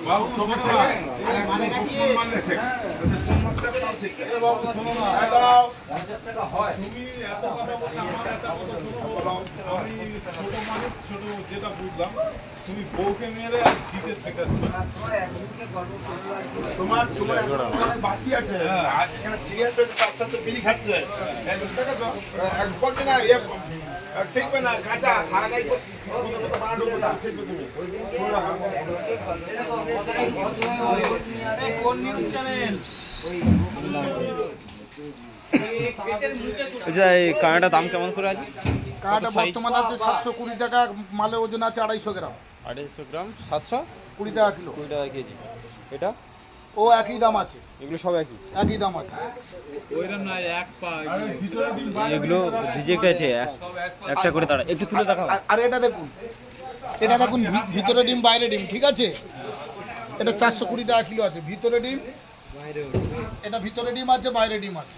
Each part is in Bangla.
বাবু তুমি এত কথা বলতে আমার একটা কথা শোনো, আমি ছোট মানুষ, ছোট যেটা বুঝলাম তুমি বউকে মেরে আর জিতে শেখাচ্ছ। তোমার বাকি আছে, এখানে সিগারেট তার সাথে বিড়ি খাচ্ছে, বলছে না শিখবে না কাঁচা সারাটাই কোন নিউজ চ্যানেল? এই কানাডা দাম কেমন করে আছে? কানাডা বর্তমানে আছে 720 টাকা, মালের ওজন আছে 250 গ্রাম। 250 গ্রাম 720 টাকা কিলো, 20 টাকা কেজি। এটা ও একই দাম আছে, এগুলো সব একই দাম আছে। এগুলো রিজেক্ট আছে, একটা করে তারা একটু তুলে দেখাও। আর এটা দেখুন, ভিতরে ডিম বাইরে ডিম, ঠিক আছে? এটা 420 টাকা কিলো আছে, ভিতরে ডিম, এটা ভিতরে ডিম আছে বাইরে ডিম আছে।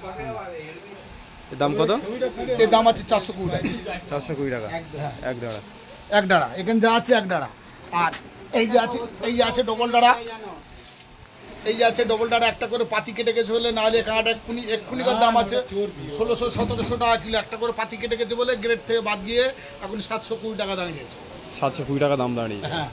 এর দাম কত? এর দাম আছে 420 টাকা। 420 টাকা এক ডাড়া। এক ডাড়া এখানে যা আছে এক ডাড়া। আর এই যে আছে ডবল ডাড়া, এই যে আছে ডবল ডাড়া, একটা করে পাতি কেটে গেছে বলে, না হলে কাঠ এক্ষুনিকার দাম আছে 1600-1700 টাকা কিলো। একটা করে পাতি কেটে গেছে বলে গ্রেড থেকে বাদ গিয়ে এখন 720 টাকা দাঁড়িয়েছে। 720 টাকা দাম দাঁড়িয়েছে। হ্যাঁ।